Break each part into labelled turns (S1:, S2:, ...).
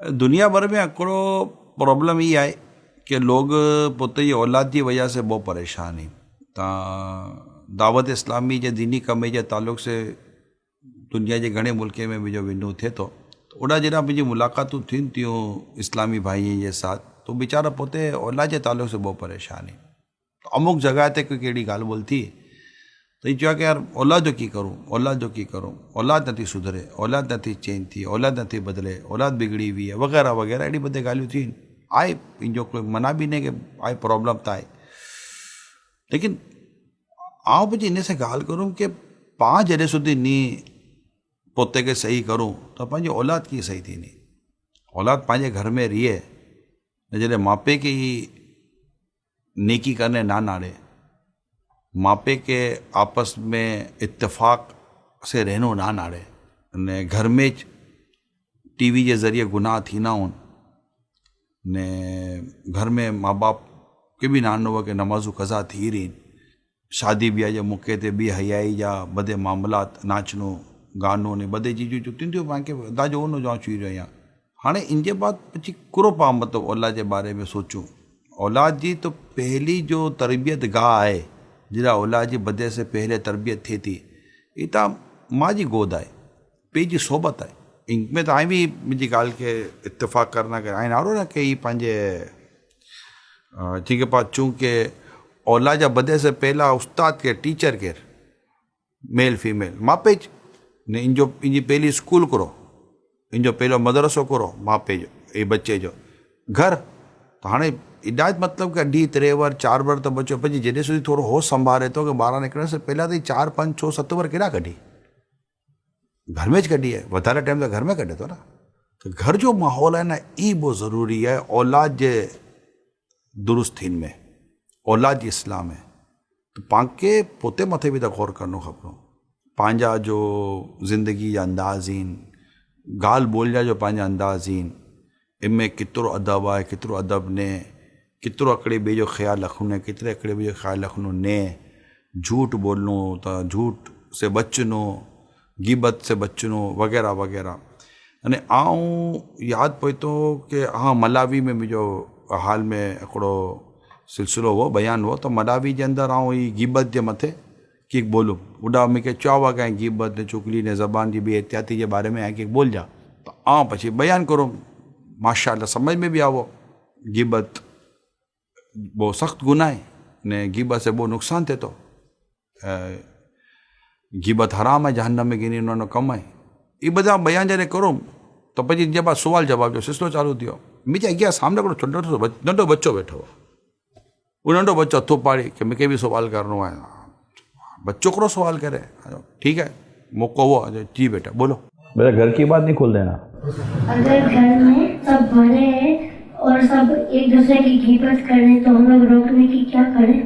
S1: दुनिया भर में हिकिड़ो प्रॉब्लम ई आहे कि लोग पुत जी औलाद जी वजह से बहुत परेशान आहिनि। तव्हां दावत इस्लामी जे दीनी कम जे ताल्लुक़ से दुनिया जे घणे मुल्के में मुंहिंजो विनू थिए थो, ओॾा जॾहिं मुंहिंजी मुलाक़ातूं थियनि थियूं इस्लामी भाई जे साथ, तो वीचारा पोते औलाद जे ताल्लुक़ से बहुत परेशान आहिनि। तो अमुक जॻह ते कोई कहिड़ी ॻाल्हि ॿोल थी त ही चयो कि यार औलाद जो की करूं, औलाद जो की करूं, औलाद नथी सुधरे, औलाद नथी चेंज थी, औलाद नथी बदिले, औलाद बिगड़ी हुई है वग़ैरह वग़ैरह अहिड़ी बધી ॻाल्हियूं थी आहे। पंहिंजो कोई मना बि न कि आहे प्रॉब्लम त आहे, लेकिन आउं पंहिंजी इन से ॻाल्हि करूं कि पाण जॾहिं सुधी नी पोते खे सही करूं त पंहिंजी औलाद कीअं सही थींदी। औलाद पंहिंजे घर में रहे, जॾहिं मापे के ही नेकी करने ना नाड़े, मापे के आपस में इत्तेफाक से रहनो ना नाड़े, ने घर में टीवी के ज़रिए गुनाह थी ना होन, ने घर में माँ बाप के भी नानो हो कि नमाज़ू कज़ा थी रही, शादी ब्याह जे मौके ते भी हयाई जा बदे मामलात, नाचनो गानो ने बदे चीजूं जुतियूं थियूं पाण खे अंदाज़ो उन जो चई रहिया। हाणे इन जे बाद पची कुरो पा मतलब औलाद जे बारे में सोचूं। औलाद जी तो पहली जो तरबियत गाह है, जरा औलाद जी बदे से पहले तरबियत थिए थी, इता माँ जी गोद आहे, पे जी सोबत आहे। इनमें तो आई भी मुझी गाल के इत्तेफाक करना के आई नारो ना कि पंहिंजे ठीक है चूंकि औलाद जा बदे से पहला उस्ताद के टीचर के मेल फीमेल मापे ने इनजो इनजी पहली स्कूल करो, इनजो पहलो मदरसो करो मापे जो ए बच्चे जो घर। तो हाँ हिदायत मतलब कि अढ़ी 3 वर 4 वर तो बच्चो पंहिंजी जॾहिं सुधी थोरो होश संभाले तो कि ॿाहिरां निकिरण से पहला तो 4 5 6 7 वर केॾा कढी, घर में ज कढी है, वाधारे टाइम तो घर में कढे तो ना। तो घर जो माहौल है ना, ई बहुत ज़रूरी है औलाद जे दुरुस्त थीन में, औलाद जी इस्लाम है। तो पांके पोते मथे भी तो गौर करनो खपनो, पंहिंजा जो ज़िंदगी जा अंदाज़ीन, गाल ॿोल जा जो पंहिंजा अंदाज़ीन, इनमें केतिरो अदब आहे केतिरो अदब ने, केतिरो अकड़े ॿिए जो ख़्यालु रखणो, केतिरे अकड़े ॿिए जो ख़्यालु रखणो ने, झूठ बोलनो त झूठ से बचनो, गिबत से बचनो वग़ैरह वग़ैरह। अने आऊं यादि पियो थो कि हाँ मलावी में मुंहिंजो हाल में हिकिड़ो सिलसिलो हो, बयान हो, तो मलावी जे अंदरि आऊं ही गिबत जे मथे की बोलूं, ॿुढा मूंखे चयो आहे कि गिबत ने चुगली ने ज़बान जी बि एहतियाती जे बारे में आहे कि बोल जा, तो आऊं पछी बयान करूं। माशाअल्लाह समझ में भी आवो, गिबत बहुत सख्त गुनाह है ने गिबत से बहुत नुकसान थे तो गिबत हराम है, जहन्नम में गिनी उन्होंने कम है। ये बजा बयान जॾहिं करूं तो पछी जे बाद सुवाल जवाब जो सिलसिलो चालू थियो। मुंहिंजे अॻियां सामने हिकिड़ो नंढो बच्चो वेठो हो, वो नंढो बच्चो हथो पाड़ी कि मूंखे भी सवाल करिणो आहे। बच्चो करो सवाल करे, ठीक है मौको हुआ जी बेटा बोलो।
S2: मेरा घर की बात नहीं खोल देना।
S3: अगर घर में सब बड़े हैं और सब एक दूसरे की गीबत करें तो हम लोग रोकने की क्या करें?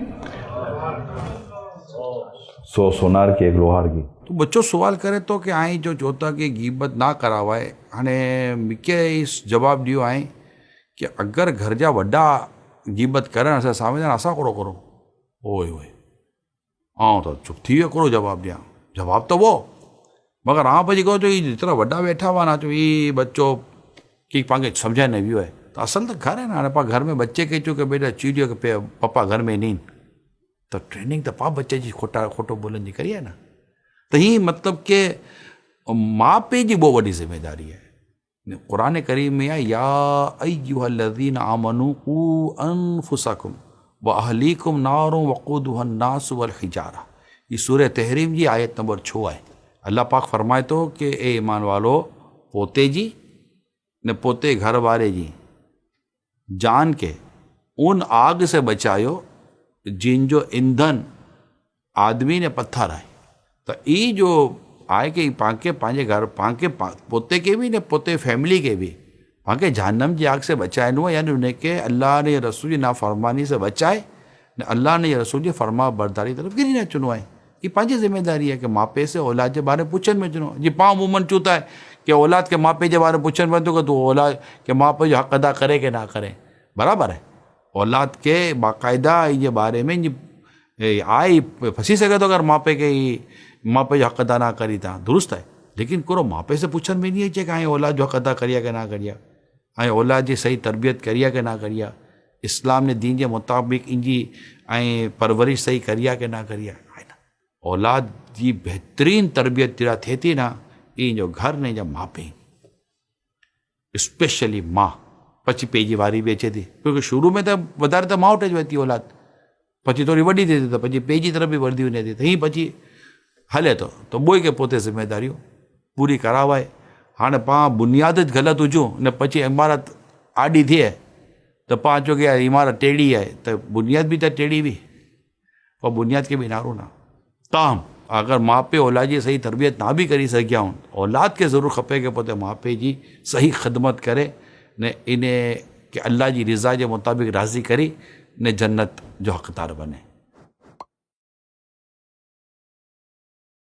S2: 100 सोनार की 1 लोहार की।
S1: तो बच्चो सवाल करे तो कि आई जो चोता कि गीबत ना करावाए। हाणे मूंखे इस जवाब दियो आहे कि अगर घर जा वॾा गीबत करण असां सामने असां कहिड़ो करो, ओए ओए आउं तो चुप थी वियो कहिड़ो जवाब ॾियां, जवाब तो वो, मगर हाँ भाई कहो तो ये जितना वड्डा बैठा हुआ ना तो ये बच्चों की पाके समझा नहीं भी है। तो असल तो घर है ना, पा घर में बच्चे के चुके बेटा चीडियो के पापा घर में नहीं, तो ट्रेनिंग तो पा बच्चे जी खोटो बोलन जी करिए ना। तो ही मतलब के माँ पे जी बहुत बड़ी जिम्मेदारी है। कुरान करीम में या अय्युहल्लज़ीना आमनू कू अनफुसकुम व अहलीकुम नारुम वक़ूदुहा अन्नास वल हिजारा, ये सूरह तहरीम जी आयत नंबर 6 है। अल्लाह पाक फरमाए तो कि ए ईमान वालो पोते जी ने पोते घर वाले जी जान के उन आग से बचायो जिन जो ईंधन आदमी ने पत्थर है। तो ये जो आए कि पाके पंहिंजे घर पाके पोते के भी ने पोते फैमिली के भी पाके जहन्नम जी आग से बचाइनो, यानी उनके अल्लाह ने रसूल जी नाफरमानी से बचाए ने अल्लाह ने रसूल जी फरमा बरदारी तरफ गिरी न चुनो है। ये पंहिंजी जिम्मेदारी है कि मापे से औलाद के बारे में पुछन में चुनो। जी पाँ मुमन चूता है कि औलाद के मापे के बारे में पुछन में तो तू औलाद के मापे जो हक़ अदा करे कि ना करे, बराबर है। औलाद के बाकायदा ये बारे में आई फंसी सके तो अगर मापे के मापे जो हक़ अदा ना करी था दुरुस्त है, लेकिन को मापे से पुछन में नहीं चाहिए कि आई औलाद जो हक़ अदा करिया कि ना करिया। ऐं औलाद जी सही तरबियत करी आहे की न करी आहे, इस्लाम जे दीन जे मुताबिक़ इनजी ऐं परवरिश सही करी आहे की न करी आहे न। औलाद जी बहितरीनु तरबियत जहिड़ा थिए थी न, इहो घर ने जा माउ पीउ, स्पेशली माउ, પછી પેજી વારી બી અચે थी, क्योंकि शुरू में तो વધારે તો માઉટ જ વહેતી औलाद, પછી થોડી વડી થતી તો પછી પેજી તરફ બી વળતી નથી, તો અહીં પછી હલે તો બોય કે પોતે ज़िम्मेदारियूं પૂરી કરાવાય। हाणे पाण बुनियाद ज ग़लति हुजूं ने પછી इमारत आडी थिए तो पाण चो कि यार इमारत टेढ़ी है, तो बुनियाद भी तो टेढ़ी हुई, पर बुनियाद के भी नारो ना। ताम अगर माउ पीउ औलाद जी सही तरबियत ना भी करी सघिया आहिनि, औलाद खे ज़रूरु खपे कि पोइ माउ पीउ जी सही ख़िदमत करे ने इन के अल्लाह जी रिज़ा जे मुताबिक़ राज़ी करी ने जन्नत जो हक़दार बने।